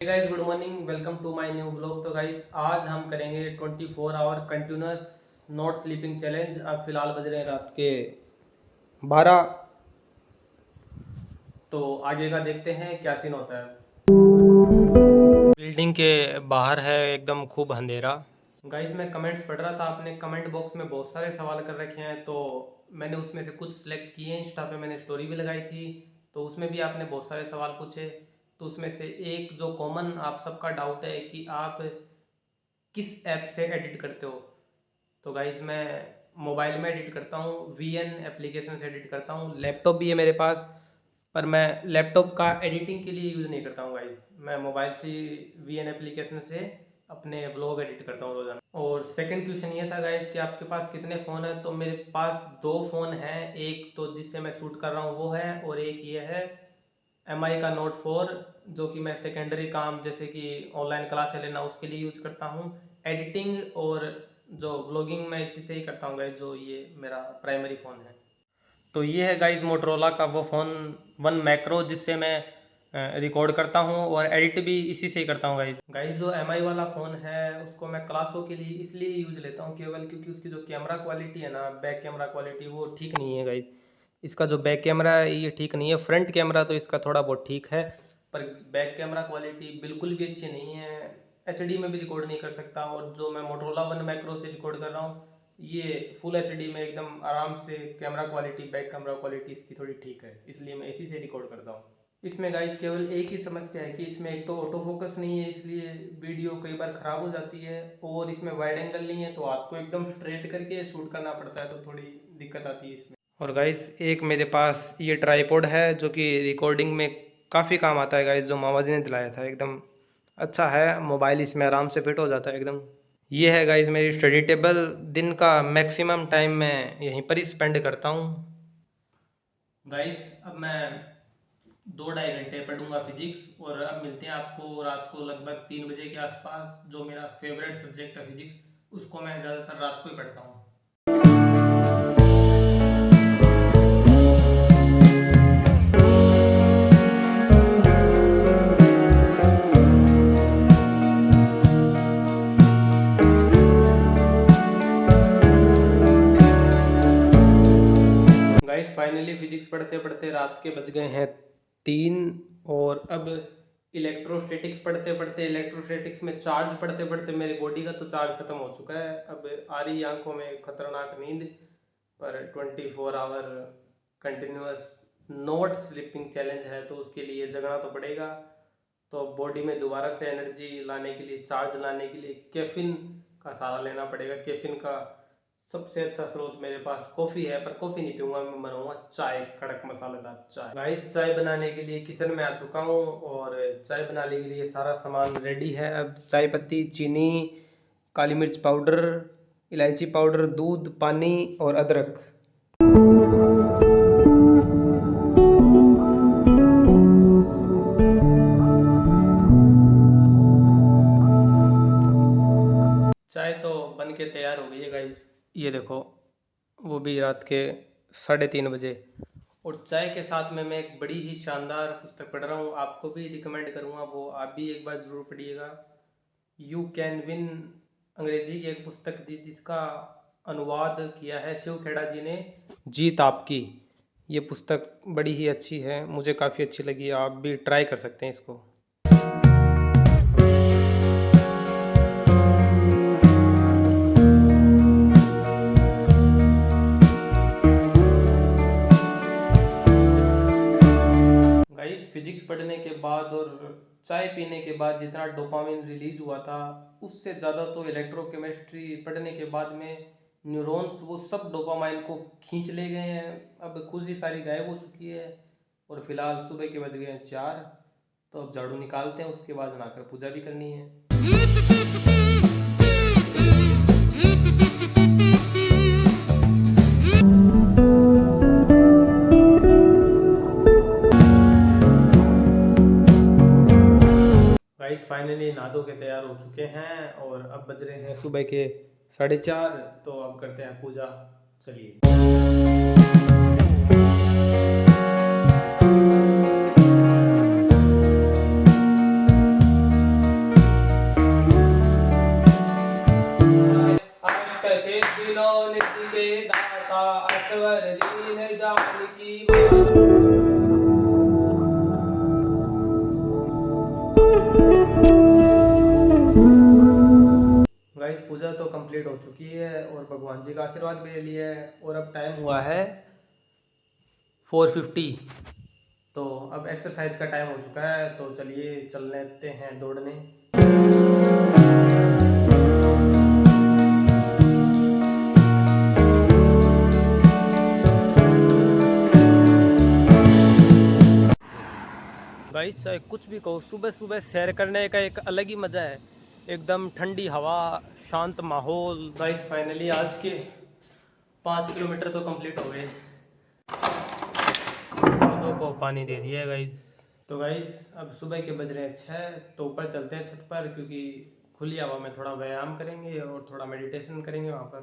Guys, good morning, welcome to my new blog. तो guys, आज हम करेंगे 24 hour continuous not sleeping challenge. अब फिलहाल बज रहे हैं रात के 12। तो आगे का देखते हैं क्या सीन होता है। बिल्डिंग के बाहर है एकदम खूब अंधेरा। गाइस, मैं कमेंट्स पढ़ रहा था, आपने कमेंट बॉक्स में बहुत सारे सवाल कर रखे हैं, तो मैंने उसमें से कुछ सिलेक्ट किए। इंस्टा पे मैंने स्टोरी भी लगाई थी, तो उसमें भी आपने बहुत सारे सवाल पूछे। तो उसमें से एक जो कॉमन आप सबका डाउट है कि आप किस ऐप से एडिट करते हो। तो गाइज, मैं मोबाइल में एडिट करता हूँ, VN एप्लीकेशन से एडिट करता हूँ। लैपटॉप भी है मेरे पास, पर मैं लैपटॉप का एडिटिंग के लिए यूज़ नहीं करता हूँ गाइज। मैं मोबाइल से VN एप्लीकेशन से अपने ब्लॉग एडिट करता हूँ रोज़ाना। और सेकंड क्वेश्चन ये था गाइज कि आपके पास कितने फ़ोन हैं। तो मेरे पास दो फ़ोन हैं, एक तो जिससे मैं शूट कर रहा हूँ वो है, और एक ये है MI का Note 4, जो कि मैं सेकेंडरी काम जैसे कि ऑनलाइन क्लासें लेना उसके लिए यूज करता हूँ। एडिटिंग और जो व्लॉगिंग मैं इसी से ही करता हूँ गाइज, जो ये मेरा प्राइमरी फ़ोन है। तो ये है गाइज मोटरोला का वो फ़ोन वन मैक्रो, जिससे मैं रिकॉर्ड करता हूँ और एडिट भी इसी से ही करता हूँ गाइज। गाइज, जो MI वाला फ़ोन है उसको मैं क्लासों के लिए इसलिए यूज लेता हूँ केवल क्योंकि उसकी जो कैमरा क्वालिटी है ना, बैक कैमरा क्वालिटी, वो ठीक नहीं है गाइज। इसका जो बैक कैमरा है ये ठीक नहीं है। फ्रंट कैमरा तो इसका थोड़ा बहुत ठीक है, पर बैक कैमरा क्वालिटी बिल्कुल भी अच्छी नहीं है। HD में भी रिकॉर्ड नहीं कर सकता, और जो मैं मोटरोला वन मैक्रो से रिकॉर्ड कर रहा हूँ ये फुल HD में एकदम आराम से camera quality, back camera quality इसकी थोड़ी ठीक है, इसलिए मैं इसी से रिकॉर्ड करता हूँ। इसमें गाइस केवल एक ही समस्या है कि इसमें एक तो ऑटो फोकस नहीं है, इसलिए वीडियो कई बार ख़राब हो जाती है, और इसमें वाइड एंगल नहीं है, तो आपको एकदम स्ट्रेट करके शूट करना पड़ता है, तो थोड़ी दिक्कत आती है इसमें। और गाइस, एक मेरे पास ये ट्राईपॉड है जो कि रिकॉर्डिंग में काफ़ी काम आता है गाइस, जो मामा जी ने दिलाया था। एकदम अच्छा है, मोबाइल इसमें आराम से फिट हो जाता है एकदम। ये है गाइस मेरी स्टडी टेबल। दिन का मैक्सिमम टाइम मैं यहीं पर ही स्पेंड करता हूँ। गाइस, अब मैं 2 ढाई घंटे पढ़ूंगा फिजिक्स, और अब मिलते हैं आपको रात को लगभग 3 बजे के आसपास। जो मेरा फेवरेट सब्जेक्ट है फिजिक्स, उसको मैं ज़्यादातर रात को ही पढ़ता हूँ। गाइस, फाइनली फिजिक्स पढ़ते पढ़ते रात के बज गए हैं 3, और अब इलेक्ट्रोस्टैटिक्स पढ़ते पढ़ते, इलेक्ट्रोस्टैटिक्स में चार्ज पढ़ते पढ़ते मेरी बॉडी का तो चार्ज खत्म हो चुका है। अब आ रही आंखों में खतरनाक नींद, पर 24 hour continuous not sleeping challenge है, तो उसके लिए जगना तो पड़ेगा। तो बॉडी में दोबारा से एनर्जी लाने के लिए, चार्ज लाने के लिए कैफीन का सहारा लेना पड़ेगा। कैफीन का सबसे अच्छा स्रोत मेरे पास कॉफ़ी है, पर कॉफ़ी नहीं पीऊंगा, मैं बनाऊंगा चाय, कड़क मसालेदार चाय। राइस चाय बनाने के लिए किचन में आ चुका हूँ, और चाय बनाने के लिए सारा सामान रेडी है। अब चाय पत्ती, चीनी, काली मिर्च पाउडर, इलायची पाउडर, दूध, पानी और अदरक। चाय तो बन के तैयार हो गई है गाइस, ये देखो, वो भी रात के 3:30 बजे। और चाय के साथ में मैं एक बड़ी ही शानदार पुस्तक पढ़ रहा हूँ, आपको भी रिकमेंड करूँगा, वो आप भी एक बार ज़रूर पढ़िएगा। यू कैन विन, अंग्रेजी की एक पुस्तक थी जिसका अनुवाद किया है शिव खेड़ा जी ने, जीत आपकी। ये पुस्तक बड़ी ही अच्छी है, मुझे काफ़ी अच्छी लगी, आप भी ट्राई कर सकते हैं इसको। गाइस, फिजिक्स पढ़ने के बाद और चाय पीने के बाद जितना डोपामिन रिलीज हुआ था, उससे ज़्यादा तो इलेक्ट्रोकेमिस्ट्री पढ़ने के बाद में न्यूरॉन्स वो सब डोपामाइन को खींच ले गए हैं। अब खुशी सारी गायब हो चुकी है, और फिलहाल सुबह के बज गए हैं 4। तो अब झाड़ू निकालते हैं, उसके बाद नहाकर पूजा भी करनी है। गाइस, फाइनली नहा धो के तैयार हो चुके हैं, और अब बज रहे हैं सुबह के 4:30। तो अब करते हैं पूजा, चलिए। सवर दीन जानकी। गाइस पूजा तो कंप्लीट हो चुकी है और भगवान जी का आशीर्वाद भी ले लिया है और अब टाइम हुआ है 4:50। तो अब एक्सरसाइज का टाइम हो चुका है, तो चलिए चल लेते हैं दौड़ने। गाइस कुछ भी कहो, सुबह सुबह सैर करने का एक अलग ही मज़ा है। एकदम ठंडी हवा, शांत माहौल। गाइस फाइनली आज के 5 किलोमीटर तो कंप्लीट हो गए। पौधों को पानी दे दिया गाइस। तो गाइस अब सुबह के बज रहे हैं 6, तो ऊपर चलते हैं छत पर, क्योंकि खुली हवा में थोड़ा व्यायाम करेंगे और थोड़ा मेडिटेशन करेंगे वहाँ पर।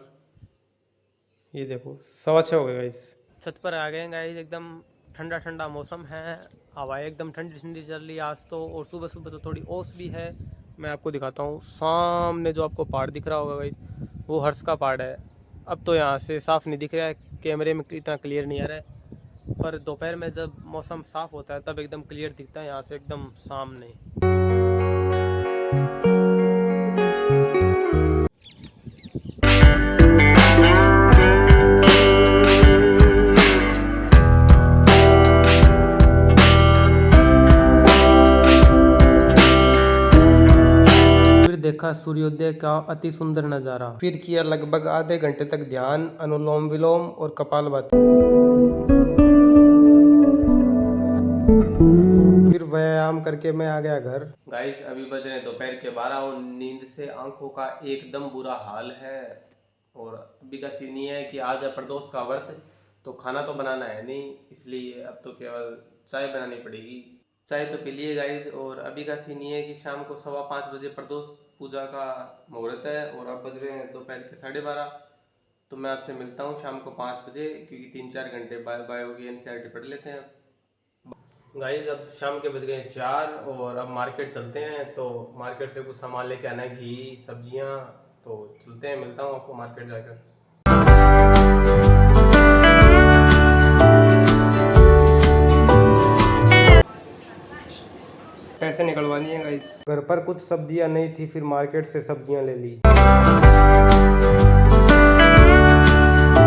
ये देखो 6:15 हो गए गाइस। छत पर आ गए गाइस, एकदम ठंडा ठंडा मौसम है, हवाएं एकदम ठंडी ठंडी चल रही है आज तो। और सुबह सुबह तो थोड़ी ओस भी है। मैं आपको दिखाता हूँ, सामने जो आपको पहाड़ दिख रहा होगा गाइस, वो हर्ष का पहाड़ है। अब तो यहाँ से साफ नहीं दिख रहा है, कैमरे में इतना क्लियर नहीं आ रहा है, पर दोपहर में जब मौसम साफ होता है तब एकदम क्लियर दिखता है यहाँ से एकदम सामने। देखा सूर्योदय का अति सुंदर नजारा। फिर किया लगभग आधे घंटे तक ध्यान, अनुलोम विलोम और कपालभाति। फिर व्यायाम करके मैं आ गया घर। गाइस अभी बज रहे दोपहर के 12 और नींद से आंखों का एकदम बुरा हाल है। और अभी का सीन ये है कि आज है प्रदोष का व्रत, तो खाना तो बनाना है नहीं, इसलिए अब तो केवल चाय बनानी पड़ेगी। चाय तो पी लिए गाइज। और अभी का सीन ये है कि शाम को 5:15 बजे प्रदोष पूजा का मुहूर्त है और अब बज रहे हैं दोपहर के 12:30। तो मैं आपसे मिलता हूँ शाम को 5 बजे, क्योंकि 3-4 घंटे बायो की NCERT पढ़ लेते हैं। गाइज अब शाम के बज गए 4 और अब मार्केट चलते हैं। तो मार्केट से कुछ सामान लेके आना है, घी, सब्जियाँ। तो चलते हैं, मिलता हूँ आपको मार्केट जाकर। पैसे निकलवानी है गाइस। घर पर कुछ सब्जियां नहीं थी, फिर मार्केट से सब्जियां ले ली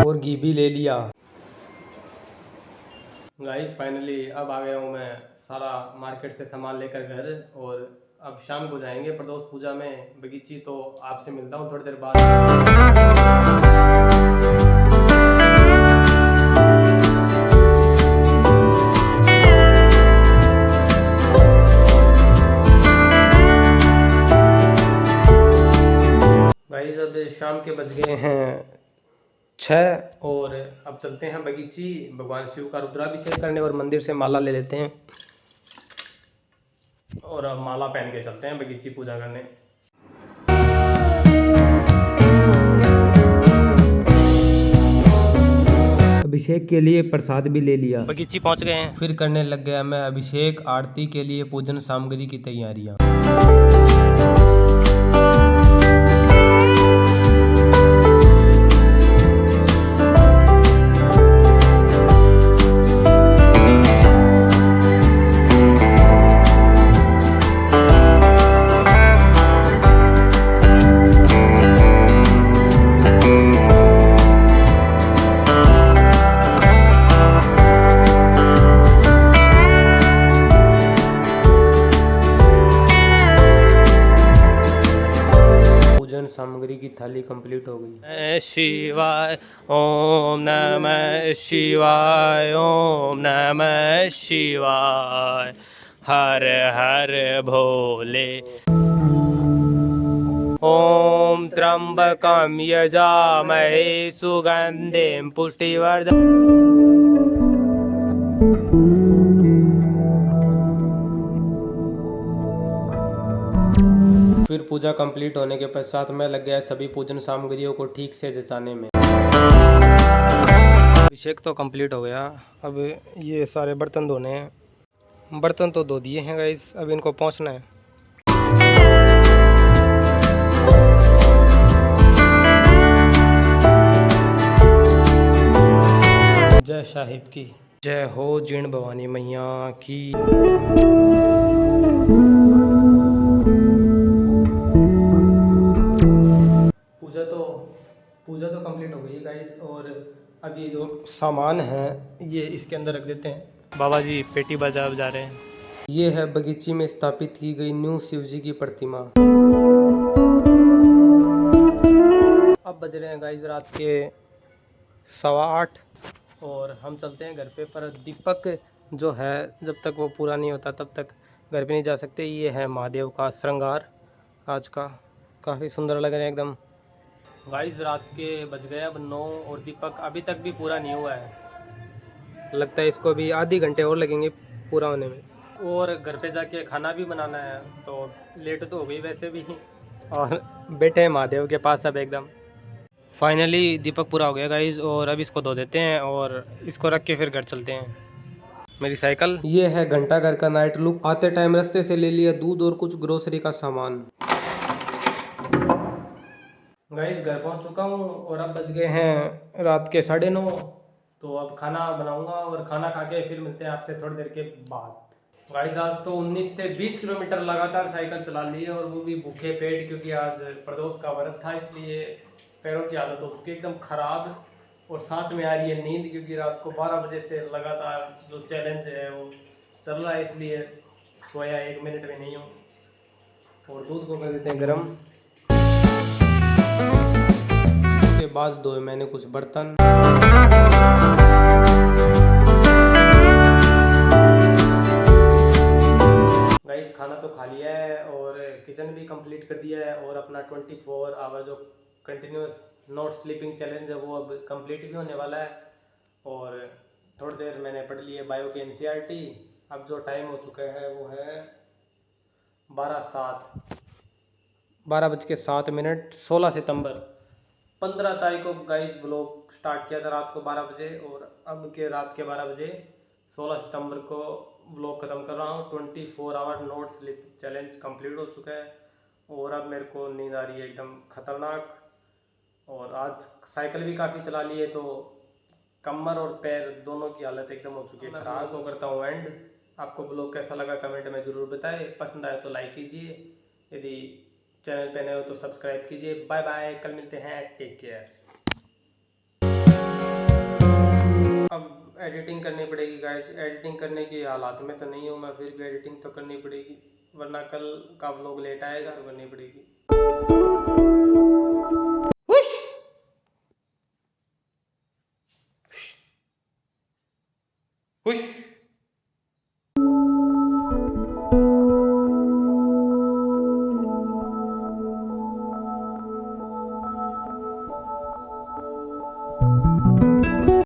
और घी भी ले लिया। गाइस फाइनली अब आ गया हूँ मैं सारा मार्केट से सामान लेकर घर, और अब शाम को जाएंगे प्रदोष पूजा में बगीची। तो आपसे मिलता हूँ थोड़ी देर बाद। अब शाम के बज गए हैं 6 और अब चलते हैं बगीची, भगवान शिव का रुद्राभिषेक करने और मंदिर से माला ले लेते हैं और अब माला पहन के चलते हैं बगीची पूजा करने। अभिषेक के लिए प्रसाद भी ले लिया, बगीची पहुंच गए हैं। फिर करने लग गया मैं अभिषेक आरती के लिए पूजन सामग्री की तैयारियां। सामग्री की थाली कंप्लीट हो गई। शिवाय ओम नमः शिवाय ओम नमः शिवाय हर हर भोले। ओम त्र्यंबकं यजामहे सुगंधिं पुष्टिवर्धनम्। फिर पूजा कंप्लीट होने के पश्चात मैं लग गया सभी पूजन सामग्रियों को ठीक से जचाने में। अभिषेक तो कंप्लीट हो गया, अब ये सारे बर्तन धोने हैं। बर्तन तो धो दिए हैं गाइस, अब इनको पोंछना है। साहिब की जय हो, जीण भवानी मैया की। पूजा तो पूजा तो कंप्लीट हो गई है गाइस, और अब ये जो सामान है ये इसके अंदर रख देते हैं। बाबा जी पेटी बजा बजा रहे हैं। ये है बगीचे में स्थापित की गई न्यू शिव जी की प्रतिमा। अब बज रहे हैं गाइस रात के 8:15 और हम चलते हैं घर पे। पर दीपक जो है जब तक वो पूरा नहीं होता तब तक घर पे नहीं जा सकते। ये है महादेव का श्रृंगार आज का, काफ़ी सुंदर लग रहे हैं एकदम। गाइस रात के बज गए अब 9 और दीपक अभी तक भी पूरा नहीं हुआ है। लगता है इसको भी आधे घंटे और लगेंगे पूरा होने में। और घर पे जाके खाना भी बनाना है, तो लेट तो हो गई वैसे भी। और बैठे हैं महादेव के पास अब एकदम। फाइनली दीपक पूरा हो गया गाइस, और अब इसको धो देते हैं और इसको रख के फिर घर चलते हैं। मेरी साइकिल। ये है घंटा घर का नाइट लुक। आते टाइम रास्ते से ले लिया दूध और कुछ ग्रोसरी का सामान। गाइस घर पहुंच चुका हूँ और अब बज गए हैं रात के 9:30। तो अब खाना बनाऊंगा और खाना खा के फिर मिलते हैं आपसे थोड़ी देर के बाद। गाइस आज तो 19 से 20 किलोमीटर लगातार साइकिल चला ली है, और वो भी भूखे पेट, क्योंकि आज प्रदोष का व्रत था, इसलिए पैरों की हालत हो चुकी है एकदम ख़राब। और साथ में आ रही है नींद, क्योंकि रात को 12 बजे से लगातार जो चैलेंज है वो चल रहा है, इसलिए सोया 1 मिनट में नहीं हूँ। और दूध को कर देते हैं गर्म। के बाद धोए मैंने कुछ बर्तन। गाइस खाना तो खा लिया है और किचन भी कंप्लीट कर दिया है, और अपना 24 आवर जो कंटिन्यूस नॉट स्लीपिंग चैलेंज है वो अब कंप्लीट भी होने वाला है। और थोड़ी देर मैंने पढ़ ली है बायो के एनसीईआरटी। अब जो टाइम हो चुका है वो है 12:07 16 सितंबर 15 तारीख को गाइस ब्लॉग स्टार्ट किया था रात को 12 बजे, और अब के रात के 12 बजे 16 सितंबर को ब्लॉग ख़त्म कर रहा हूँ। 24 hour not sleep challenge complete हो चुका है, और अब मेरे को नींद आ रही है एकदम ख़तरनाक। और आज साइकिल भी काफ़ी चला ली है, तो कमर और पैर दोनों की हालत एकदम हो चुकी है खराब। को करता हूँ एंड। आपको ब्लॉग कैसा लगा कमेंट में ज़रूर बताएं। पसंद आए तो लाइक कीजिए, यदि चैनल पे नए हो तो सब्सक्राइब कीजिए। बाय बाय, कल मिलते हैं, टेक केयर। अब एडिटिंग करनी पड़ेगी गाइस, एडिटिंग करने की हालात में तो नहीं हूँ मैं, फिर भी एडिटिंग तो करनी पड़ेगी, वरना कल का व्लॉग लेट आएगा तो करनी पड़ेगी। हुश।